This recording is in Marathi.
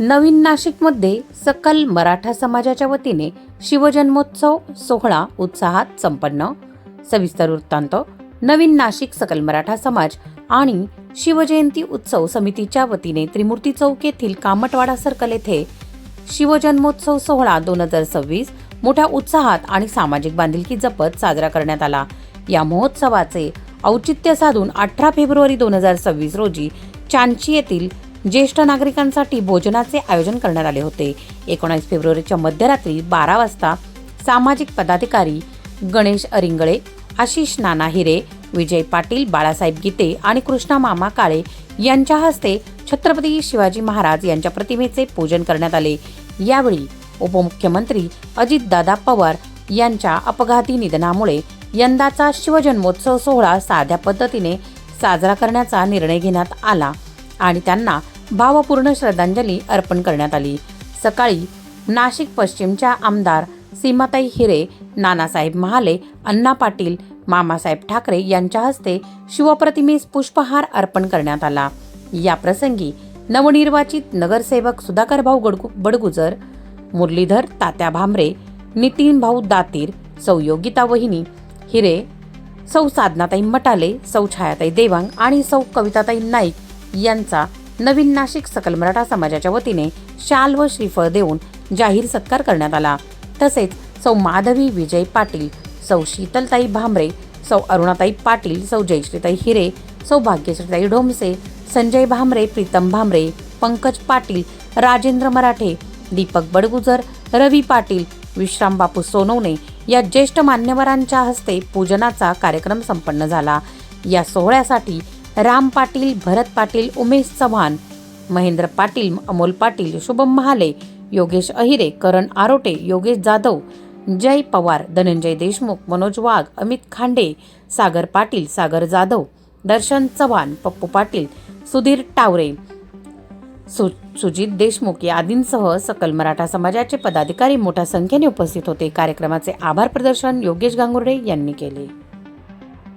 नवीन नाशिकमध्ये सकल मराठा समाजाच्या वतीने शिवजन्मोत्सव सोहळा उत्साहात संपन्न। सविस्तर वृत्तांत। नवीन नाशिक सकल मराठा समाज आणि शिवजयंती उत्सव समितीच्या वतीने त्रिमूर्ती चौक येथील कामटवाडा सर्कल येथे शिवजन्मोत्सव सोहळा 2026 मोठ्या उत्साहात आणि सामाजिक बांधिलकी जपत साजरा करण्यात आला। या महोत्सवाचे औचित्य साधून 18 फेब्रुवारी 2026 रोजी चांची येथील ज्येष्ठ नागरिकांसाठी भोजनाचे आयोजन करण्यात आले होते। 19 फेब्रुवारीच्या मध्यरात्री 12 वाजता सामाजिक पदाधिकारी गणेश अरिंगळे, आशिष नाना हिरे, विजय पाटील, बाळासाहेब गीते आणि कृष्णा मामा काळे यांच्या हस्ते छत्रपती शिवाजी महाराज यांच्या प्रतिमेचे पूजन करण्यात आले। यावेळी उपमुख्यमंत्री अजितदादा पवार यांच्या अपघाती निधनामुळे यंदाचा शिवजन्मोत्सव सोहळा साध्या पद्धतीने साजरा करण्याचा निर्णय घेण्यात आला आणि त्यांना भावपूर्ण श्रद्धांजली अर्पण करण्यात आली। सकाळी नाशिक पश्चिमच्या आमदार सीमाताई हिरे, नानासाहेब महाले, अण्णा पाटील, मामासाहेब ठाकरे यांच्या हस्ते शिवप्रतिमेस पुष्पहार अर्पण करण्यात आला। या प्रसंगी नवनिर्वाचित नगरसेवक सुधाकर भाऊ बडगुजर, मुरलीधर तात्या भामरे, नितीन भाऊ दातीर, सौ योगिता वहिनी हिरे, सौ साधनाताई मटाले, सौ छायाताई देवांग आणि सौ कविताताई नाईक यांचा नवीन नाशिक सकल मराठा समाजाच्या वतीने शाल व श्रीफळ देऊन जाहीर सत्कार करण्यात आला। तसेच सौ माधवी विजय पाटील, सौ शीतलताई भामरे, सौ अरुणाताई पाटील, सौ जयश्रीताई हिरे, सौ भाग्यश्रीताई ढोमसे, संजय भामरे, प्रीतम भामरे, पंकज पाटील, राजेंद्र मराठे, दीपक बडगुजर, रवी पाटील, विश्राम बापू सोनवणे या ज्येष्ठ मान्यवरांच्या हस्ते पूजनाचा कार्यक्रम संपन्न झाला। या सोहळ्यासाठी राम पाटील, भरत पाटील, उमेश चव्हाण, महेंद्र पाटील, अमोल पाटील, शुभम महाले, योगेश अहिरे, करण आरोटे, योगेश जाधव, जय पवार, धनंजय देशमुख, मनोज वाघ, अमित खांडे, सागर पाटील, सागर जाधव, दर्शन चव्हाण, पप्पू पाटील, सुधीर टावरे, सुजित देशमुख या आदींसह सकल मराठा समाजाचे पदाधिकारी मोठ्या संख्येने उपस्थित होते। कार्यक्रमाचे आभार प्रदर्शन योगेश गांगुर्डे यांनी केले।